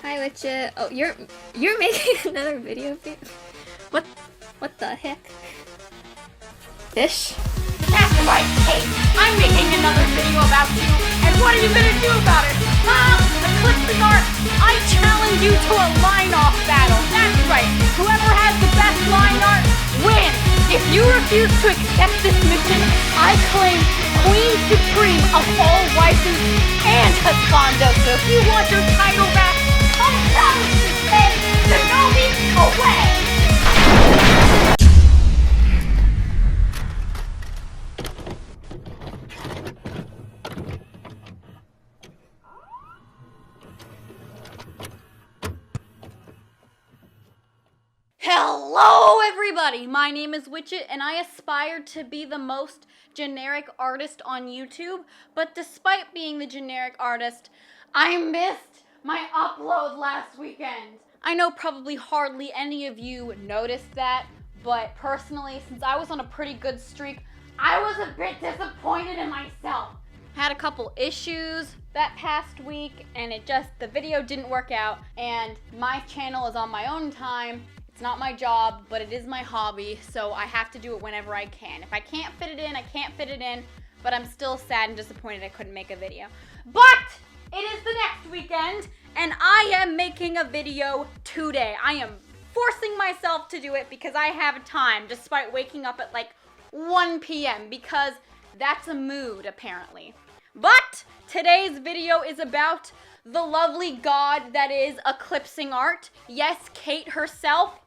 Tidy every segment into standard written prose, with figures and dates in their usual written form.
Hi, Wichit. Oh, you're making another video? What the heck? Fish? That's right, Kate. I'm making another video about you. And what are you gonna do about it? Eclipsing art, I challenge you to a line-off battle. That's right. Whoever has the best line art wins. If you refuse to accept this mission, I claim Queen Supreme of all waifus and husbandos. So if you want your title back, come challenge me, Kate. Shinobi away! Hello everybody, my name is Wichit and I aspire to be the most generic artist on YouTube, but despite being the generic artist, I missed my upload last weekend. I know probably hardly any of you noticed that, but personally, since I was on a pretty good streak, I was a bit disappointed in myself. Had a couple issues that past week and the video didn't work out, and my channel is on my own time. It's not my job, but it is my hobby, so I have to do it whenever I can. If I can't fit it in, I can't fit it in, but I'm still sad and disappointed I couldn't make a video. But it is the next weekend, and I am making a video today. I am forcing myself to do it because I have time, despite waking up at like 1 p.m., because that's a mood, apparently. But today's video is about the lovely god that is eclipsing art. Yes, Kate herself.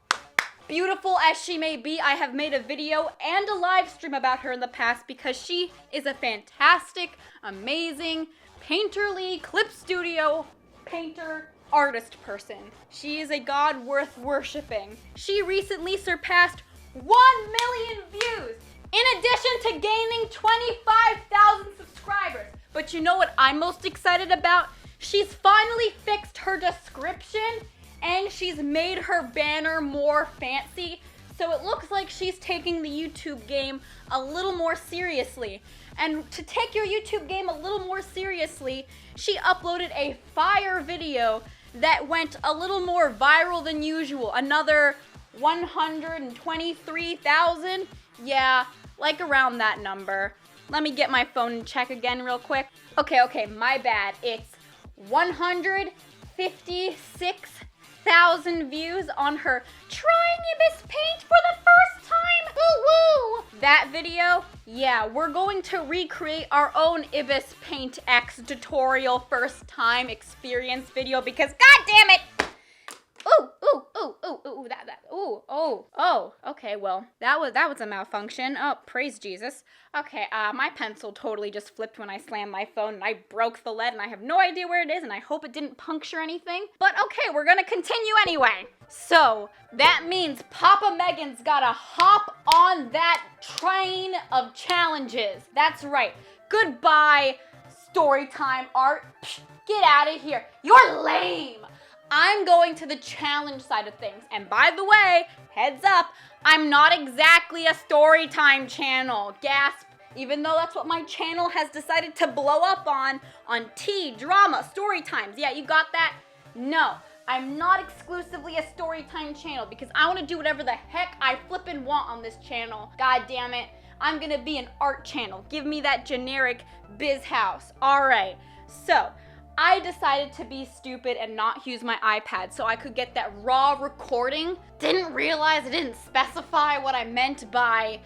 Beautiful as she may be, I have made a video and a live stream about her in the past because she is a fantastic, amazing, painterly, clip studio, painter, artist person. She is a god worth worshipping. She recently surpassed 1 million views in addition to gaining 25,000 subscribers. But you know what I'm most excited about? She's finally fixed her description and she's made her banner more fancy, so it looks like she's taking the YouTube game a little more seriously. And to take your YouTube game a little more seriously, she uploaded a fire video that went a little more viral than usual. Another 123,000? Yeah, like around that number. Let me get my phone and check again real quick. Okay, my bad. It's 156,000 views on her trying Ibis paint for the first time. Woo! That video, yeah, we're going to recreate our own Ibis Paint X tutorial first time experience video because god damn it! Okay, well, that was a malfunction. Oh, praise Jesus. Okay, my pencil totally just flipped when I slammed my phone and I broke the lead and I have no idea where it is and I hope it didn't puncture anything. But okay, we're gonna continue anyway. So, that means Papa Megan's gotta hop on that train of challenges. That's right. Goodbye, storytime art. Psh, get out of here. You're lame. I'm going to the challenge side of things. And by the way, heads up, I'm not exactly a storytime channel. Gasp. Even though that's what my channel has decided to blow up on tea, drama, story times. Yeah, you got that? No, I'm not exclusively a storytime channel because I want to do whatever the heck I flippin' want on this channel. God damn it. I'm gonna be an art channel. Give me that generic biz house. All right, so I decided to be stupid and not use my iPad so I could get that raw recording. Didn't realize I didn't specify what I meant by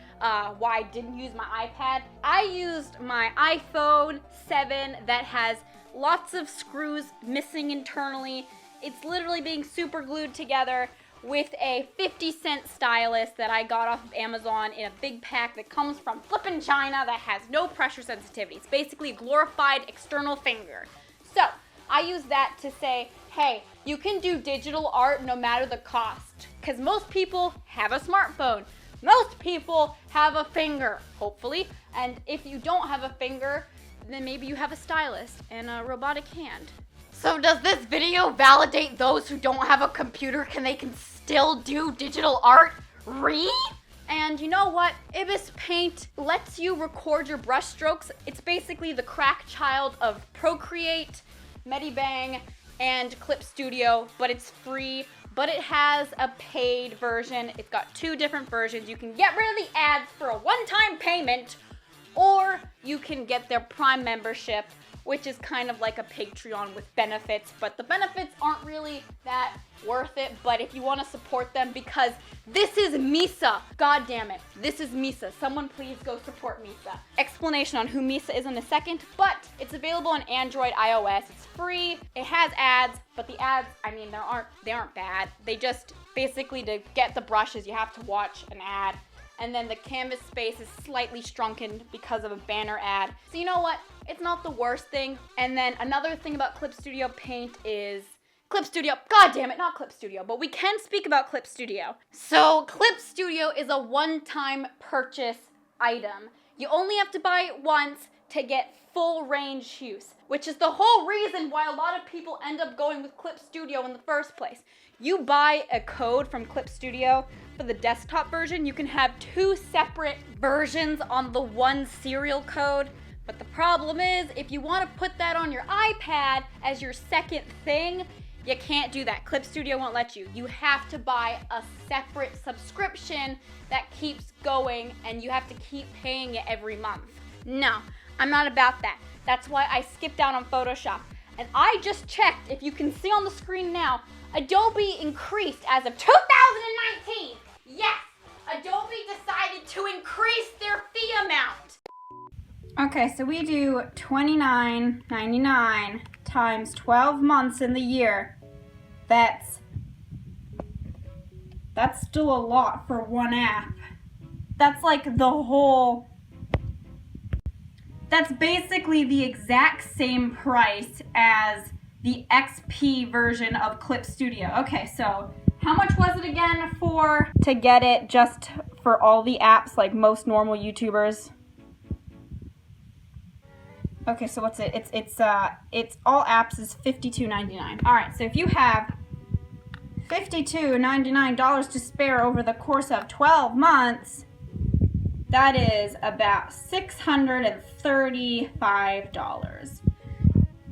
why I didn't use my iPad. I used my iPhone 7 that has lots of screws missing internally. It's literally being super glued together with a 50-cent stylus that I got off of Amazon in a big pack that comes from flippin' China that has no pressure sensitivity. It's basically a glorified external finger. So, I use that to say, hey, you can do digital art no matter the cost. Because most people have a smartphone. Most people have a finger, hopefully. And if you don't have a finger, then maybe you have a stylus and a robotic hand. So does this video validate those who don't have a computer they can still do digital art? And you know what? Ibis Paint lets you record your brush strokes. It's basically the crack child of Procreate, Medibang, and Clip Studio, but it's free. But it has a paid version. It's got 2 different versions. You can get rid of the ads for a one-time payment, or you can get their Prime membership, which is kind of like a Patreon with benefits, but the benefits aren't really that worth it. But if you want to support them, because this is Misa, god damn it, this is Misa. Someone please go support Misa. Explanation on who Misa is in a second, but it's available on Android, iOS. It's free. It has ads, but the ads, I mean, they aren't bad. They just basically, to get the brushes, you have to watch an ad. And then the canvas space is slightly shrunken because of a banner ad. So you know what? It's not the worst thing. And then another thing about Clip Studio Paint is Clip Studio, god damn it, not Clip Studio, but we can speak about Clip Studio. So Clip Studio is a one-time purchase item. You only have to buy it once to get full range use, which is the whole reason why a lot of people end up going with Clip Studio in the first place. You buy a code from Clip Studio for the desktop version, you can have 2 separate versions on the one serial code. But the problem is, if you want to put that on your iPad as your second thing, you can't do that. Clip Studio won't let you. You have to buy a separate subscription that keeps going, and you have to keep paying it every month. No, I'm not about that. That's why I skipped out on Photoshop. And I just checked, if you can see on the screen now, Adobe increased as of 2019. Yes, Adobe decided to increase their fee amount. Okay, so we do $29.99 times 12 months in the year. That's still a lot for one app. That's like the whole... That's basically the exact same price as the XP version of Clip Studio. Okay, so how much was it again to get it just for all the apps, like most normal YouTubers? Okay, so what's it? It's all apps is $52.99. All right, so if you have $52.99 to spare over the course of 12 months, that is about $635.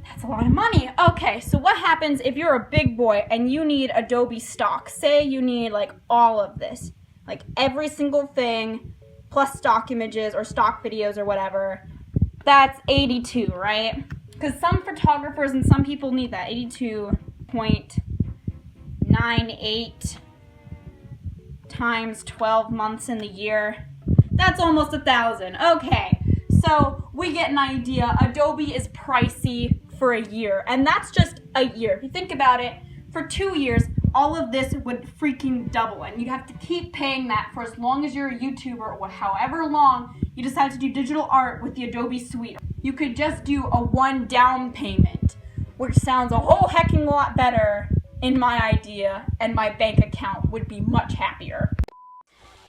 That's a lot of money. Okay, so what happens if you're a big boy and you need Adobe stock? Say you need like all of this, like every single thing, plus stock images or stock videos or whatever. That's 82, right? Because some photographers and some people need that. 82.98 times 12 months in the year. That's almost 1,000. Okay, so we get an idea. Adobe is pricey for a year, and that's just a year. If you think about it, for 2 years, all of this would freaking double, and you'd have to keep paying that for as long as you're a YouTuber, or however long you decide to do digital art with the Adobe Suite. You could just do a one down payment, which sounds a whole hecking lot better in my idea, and my bank account would be much happier.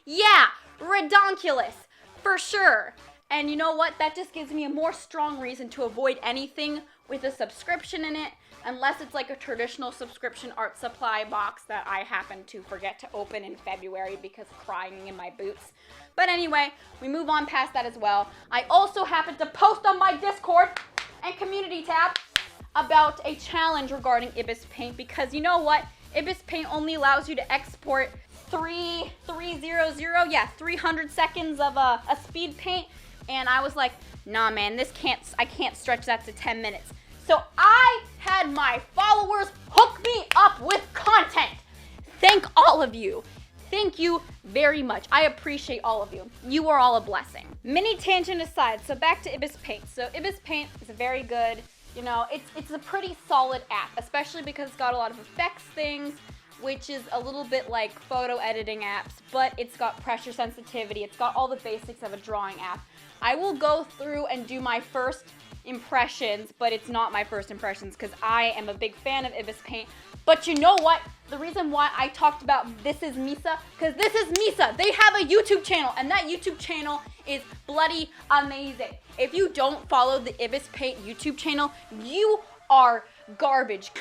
Yeah, redonkulous, for sure. And you know what? That just gives me a more strong reason to avoid anything with a subscription in it, unless it's like a traditional subscription art supply box that I happen to forget to open in February because crying in my boots. But anyway, we move on past that as well. I also happen to post on my Discord and community tab about a challenge regarding Ibis Paint, because you know what? Ibis Paint only allows you to export 300 seconds of a speed paint, and I was like, nah man, I can't stretch that to 10 minutes. So I had my followers hook me up with content. Thank all of you. Thank you very much. I appreciate all of you. You are all a blessing. Mini tangent aside, so back to Ibis Paint. So Ibis Paint is very good. You know, it's a pretty solid app, especially because it's got a lot of effects things, which is a little bit like photo editing apps, but it's got pressure sensitivity. It's got all the basics of a drawing app. I will go through and do my first impressions, but it's not my first impressions because I am a big fan of Ibis Paint. But you know what? The reason why I talked about This Is Misa, because This Is Misa, they have a YouTube channel, and that YouTube channel is bloody amazing. If you don't follow the Ibis Paint YouTube channel, you are garbage.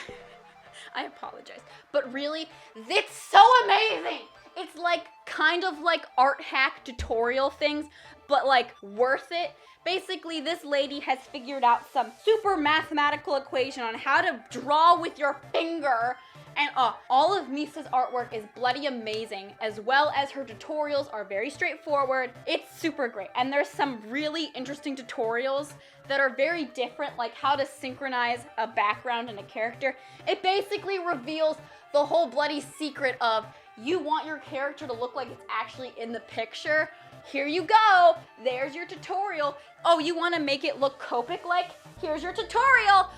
I apologize. But really, it's so amazing. It's like kind of like art hack tutorial things, but like worth it. Basically, this lady has figured out some super mathematical equation on how to draw with your finger. And all of Misa's artwork is bloody amazing, as well as her tutorials are very straightforward. It's super great. And there's some really interesting tutorials that are very different, like how to synchronize a background and a character. It basically reveals the whole bloody secret of you want your character to look like it's actually in the picture. Here you go. There's your tutorial. Oh, you want to make it look Copic-like? Here's your tutorial.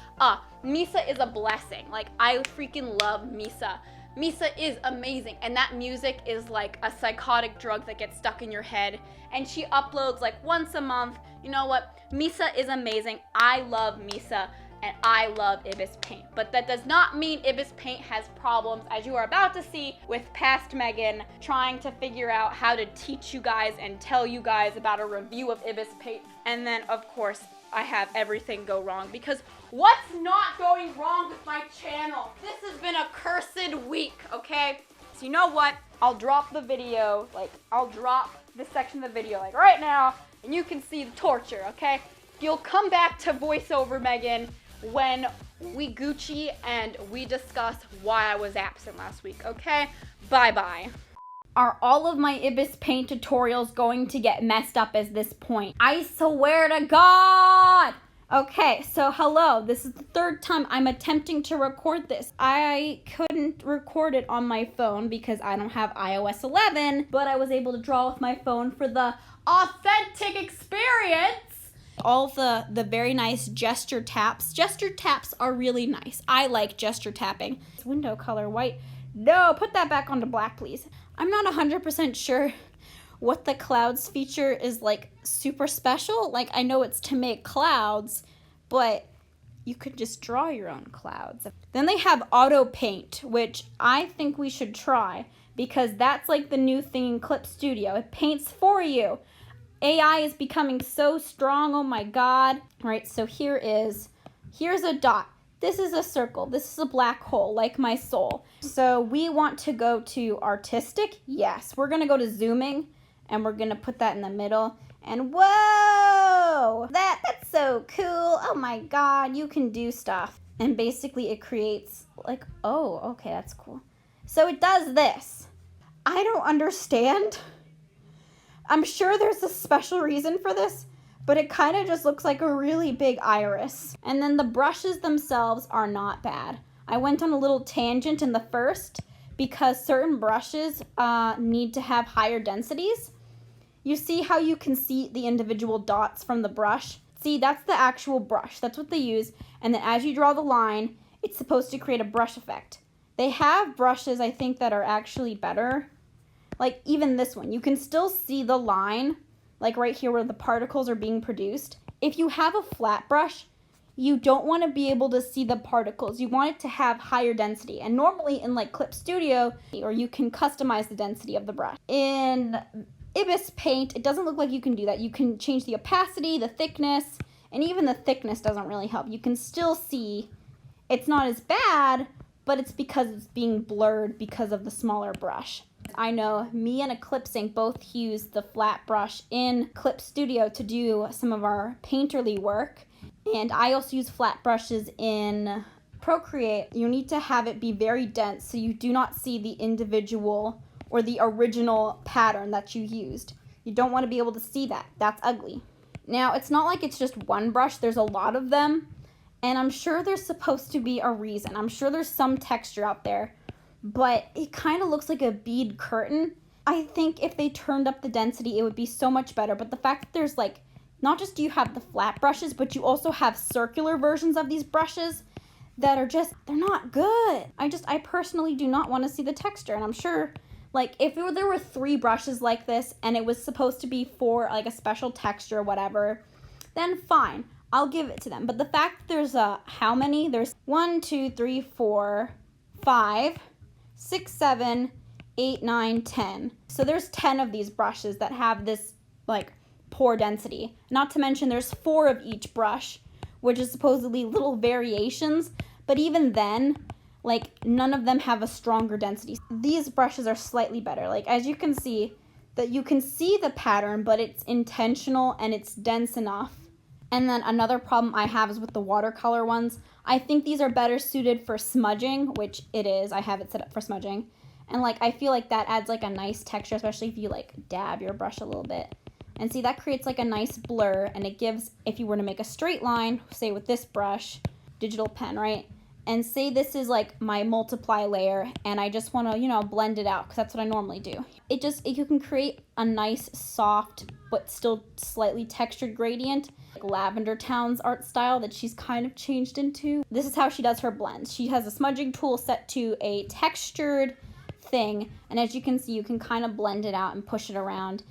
Misa is a blessing. Like, I freaking love Misa. Misa is amazing, and that music is like a psychotic drug that gets stuck in your head, and she uploads like once a month. You know what? Misa is amazing. I love Misa, and I love Ibis Paint. But that does not mean Ibis Paint has problems, as you are about to see with past Megan trying to figure out how to teach you guys and tell you guys about a review of Ibis Paint. And then, of course, I have everything go wrong, because what's not going wrong with my channel? This has been a cursed week, okay? So you know what? I'll drop the video, like, I'll drop this section of the video, like, right now, and you can see the torture, okay? You'll come back to voiceover Megan when we Gucci and we discuss why I was absent last week, okay? Bye-bye. Are all of my Ibis Paint tutorials going to get messed up at this point? I swear to God! Okay, so hello. This is the third time I'm attempting to record this. I couldn't record it on my phone because I don't have iOS 11, but I was able to draw with my phone for the authentic experience. All the very nice gesture taps. Gesture taps are really nice. I like gesture tapping. Window color white. No, put that back onto black, please. I'm not 100% sure what the clouds feature is like super special. Like, I know it's to make clouds, but you could just draw your own clouds. Then they have auto paint, which I think we should try because that's like the new thing in Clip Studio. It paints for you. AI is becoming so strong, oh my God. All right, so here's a dot. This is a circle. This is a black hole, like my soul. So we want to go to artistic. Yes, we're gonna go to zooming and we're gonna put that in the middle. And whoa, that's so cool. Oh my God, you can do stuff. And basically it creates like, oh, okay, that's cool. So it does this. I don't understand. I'm sure there's a special reason for this, but it kind of just looks like a really big iris. And then the brushes themselves are not bad. I went on a little tangent in the first because certain brushes need to have higher densities. You see how you can see the individual dots from the brush? See, that's the actual brush. That's what they use. And then as you draw the line, it's supposed to create a brush effect. They have brushes, I think, that are actually better. Like even this one, you can still see the line, like right here where the particles are being produced. If you have a flat brush, you don't want to be able to see the particles. You want it to have higher density. And normally in like Clip Studio, or you can customize the density of the brush. In Ibis Paint, it doesn't look like you can do that. You can change the opacity, the thickness, and even the thickness doesn't really help. You can still see it's not as bad, but it's because it's being blurred because of the smaller brush. I know me and Eclipsing both use the flat brush in Clip Studio to do some of our painterly work. And I also use flat brushes in Procreate. You need to have it be very dense so you do not see the individual or the original pattern that you used. You don't want to be able to see that. That's ugly. Now, it's not like it's just one brush. There's a lot of them. And I'm sure there's supposed to be a reason. I'm sure there's some texture out there. But it kind of looks like a bead curtain. I think if they turned up the density, it would be so much better. But the fact that there's like, not just do you have the flat brushes, but you also have circular versions of these brushes that are just, they're not good. I personally do not want to see the texture. And I'm sure, like, if there were 3 brushes like this and it was supposed to be for like a special texture or whatever, then fine, I'll give it to them. But the fact that there's how many? There's 1, 2, 3, 4, 5, 6, 7, 8, 9, 10. So there's 10 of these brushes that have this like poor density. Not to mention there's 4 of each brush, which is supposedly little variations. But even then, like none of them have a stronger density. These brushes are slightly better. Like as you can see, that you can see the pattern, but it's intentional and it's dense enough. And then another problem I have is with the watercolor ones. I think these are better suited for smudging, which it is. I have it set up for smudging. And like, I feel like that adds like a nice texture, especially if you like dab your brush a little bit. And see, that creates like a nice blur, and it gives, if you were to make a straight line, say with this brush, digital pen, right? And say this is like my multiply layer, and I just want to, you know, blend it out, because that's what I normally do. You can create a nice, soft, but still slightly textured gradient, like Lavender Town's art style that she's kind of changed into. This is how she does her blends. She has a smudging tool set to a textured thing, and as you can see, you can kind of blend it out and push it around.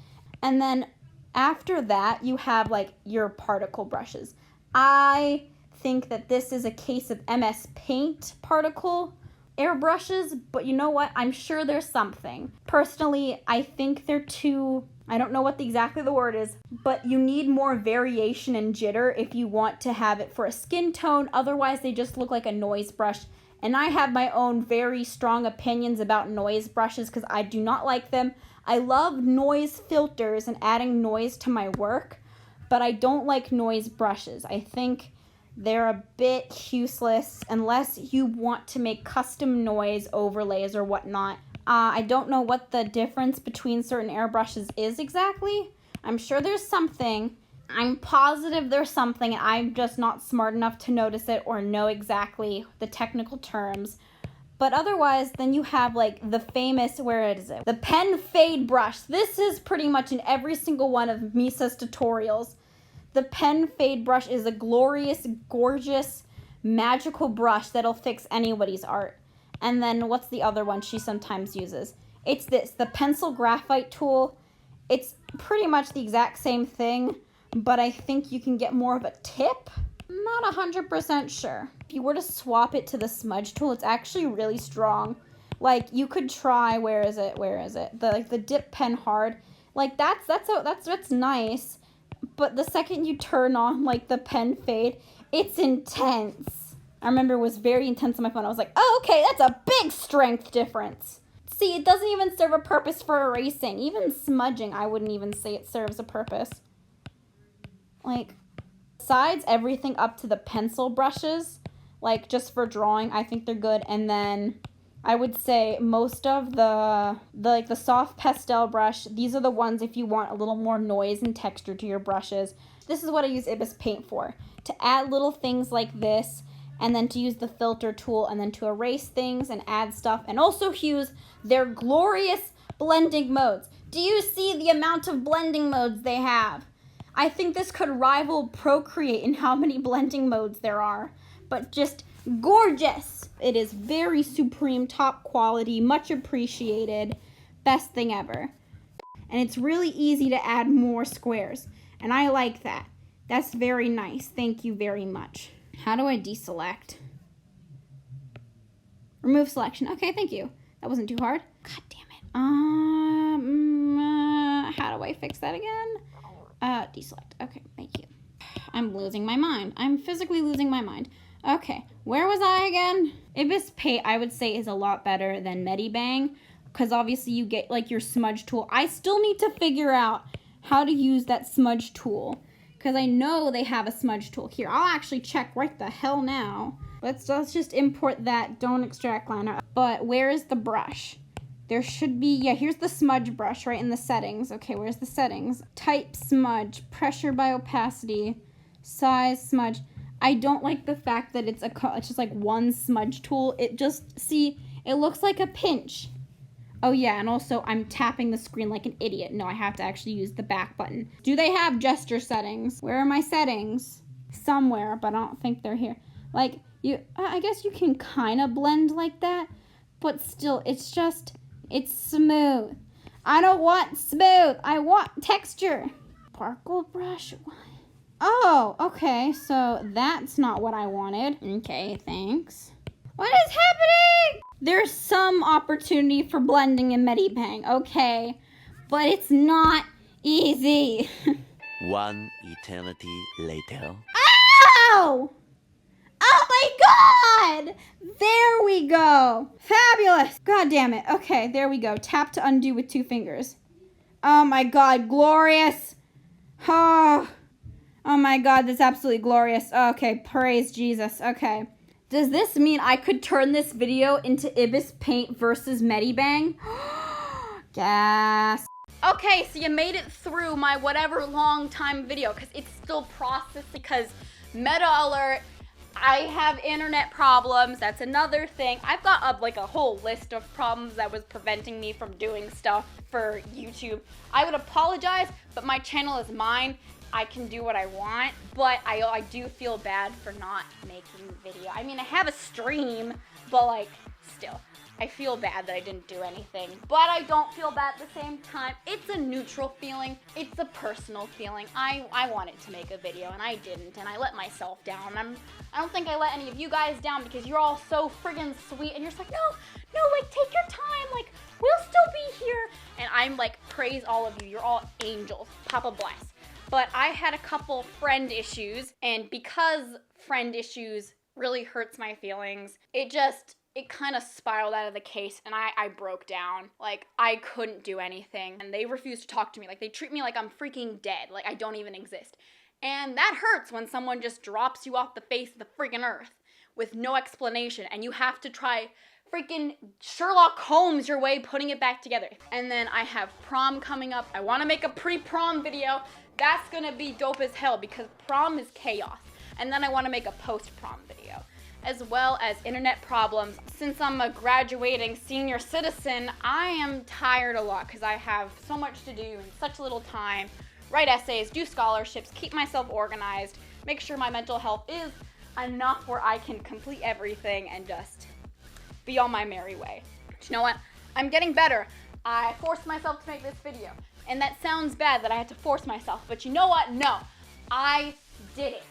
And then after that, you have like your particle brushes. I think that this is a case of MS Paint particle airbrushes, but you know what? I'm sure there's something. Personally, I think they're too, I don't know what exactly the word is, but you need more variation and jitter if you want to have it for a skin tone. Otherwise, they just look like a noise brush. And I have my own very strong opinions about noise brushes because I do not like them. I love noise filters and adding noise to my work, but I don't like noise brushes. I think they're a bit useless unless you want to make custom noise overlays or whatnot. I don't know what the difference between certain airbrushes is exactly. I'm sure there's something. I'm positive there's something, and I'm just not smart enough to notice it or know exactly the technical terms. But otherwise, then you have like the famous, where is it? The pen fade brush. This is pretty much in every single one of Misa's tutorials. The pen fade brush is a glorious, gorgeous, magical brush that'll fix anybody's art. And then what's the other one she sometimes uses? It's this, the pencil graphite tool. It's pretty much the exact same thing, but I think you can get more of a tip. Not 100% sure. If you were to swap it to the smudge tool, it's actually really strong. Like, you could try, where is it? The dip pen hard. Like, that's nice. But the second you turn on, like, the pen fade, it's intense. I remember it was very intense on my phone. I was like, oh, okay, that's a big strength difference. See, it doesn't even serve a purpose for erasing. Even smudging, I wouldn't even say it serves a purpose. Like, besides everything up to the pencil brushes, like, just for drawing, I think they're good. And then I would say most of the soft pastel brush, these are the ones if you want a little more noise and texture to your brushes. This is what I use Ibis Paint for, to add little things like this, and then to use the filter tool, and then to erase things and add stuff, and also use their glorious blending modes. Do you see the amount of blending modes they have? I think this could rival Procreate in how many blending modes there are, but just gorgeous. It is very supreme, top quality, much appreciated, best thing ever. And it's really easy to add more squares, and I like that. That's very nice. Thank you very much. How do I deselect? Remove selection. Okay, thank you. That wasn't too hard. God damn it. How do I fix that again? Deselect. Okay, thank you. I'm losing my mind. I'm physically losing my mind. Okay, where was I again? Ibis Paint, I would say, is a lot better than Medibang, because obviously you get like your smudge tool. I still need to figure out how to use that smudge tool, because I know they have a smudge tool. Here, I'll actually check right the hell now. Let's just import that. Don't extract liner. But where is the brush? There should be, yeah, here's the smudge brush right in the settings. Okay, where's the settings? Type smudge, pressure by opacity, size smudge. I don't like the fact that it's just like one smudge tool. It just, see, it looks like a pinch. Oh yeah, and also I'm tapping the screen like an idiot. No, I have to actually use the back button. Do they have gesture settings? Where are my settings? Somewhere, but I don't think they're here. Like, I guess you can kind of blend like that, but still, it's smooth. I don't want smooth. I want texture. Sparkle brush. Oh, okay. So that's not what I wanted. Okay, thanks. What is happening? There's some opportunity for blending in Medibang. Okay, but it's not easy. One eternity later. Ow! Oh my god! There we go. Fabulous. God damn it. Okay, there we go. Tap to undo with 2 fingers. Oh my god, glorious. Oh my god, that's absolutely glorious. Okay, praise Jesus. Okay. Does this mean I could turn this video into Ibis Paint versus Medibang? Gas. Okay, so you made it through my whatever long time video, because it's still processed, because meta alert, I have internet problems. That's another thing. I've got like a whole list of problems that was preventing me from doing stuff for YouTube. I would apologize, but my channel is mine. I can do what I want, but I do feel bad for not making video. I mean, I have a stream, but like, still. I feel bad that I didn't do anything, but I don't feel bad at the same time. It's a neutral feeling. It's a personal feeling. I wanted to make a video and I didn't, and I let myself down. I don't think I let any of you guys down because you're all so friggin' sweet and you're just like, no, like take your time, like we'll still be here. And I'm like, praise all of you. You're all angels. Papa bless. But I had a couple friend issues, and because friend issues really hurts my feelings, it kind of spiraled out of the case, and I broke down. Like, I couldn't do anything, and they refused to talk to me. Like, they treat me like I'm freaking dead, like I don't even exist. And that hurts when someone just drops you off the face of the freaking earth with no explanation, and you have to try freaking Sherlock Holmes your way putting it back together. And then I have prom coming up. I want to make a pre-prom video. That's gonna be dope as hell because prom is chaos. And then I want to make a post-prom video, as well as internet problems. Since I'm a graduating senior citizen, I am tired a lot because I have so much to do in such little time. Write essays, do scholarships, keep myself organized, make sure my mental health is enough where I can complete everything and just be on my merry way. But you know what? I'm getting better. I forced myself to make this video. And that sounds bad that I had to force myself, but you know what? No, I did it.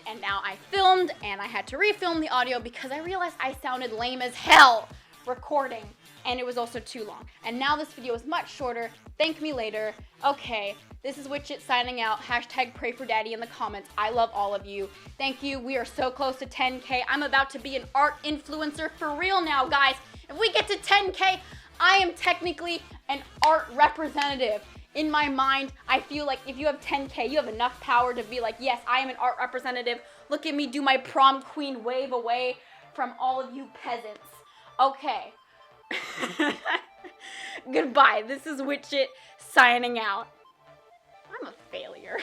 And now I filmed, and I had to refilm the audio because I realized I sounded lame as hell recording, and it was also too long. And now this video is much shorter. Thank me later. Okay, this is Wichit signing out. Hashtag pray for daddy in the comments. I love all of you. Thank you. We are so close to 10K. I'm about to be an art influencer for real now, guys. If we get to 10K, I am technically an art representative. In my mind, I feel like if you have 10K, you have enough power to be like, yes, I am an art representative. Look at me do my prom queen wave away from all of you peasants. Okay. Goodbye. This is Wichit signing out. I'm a failure.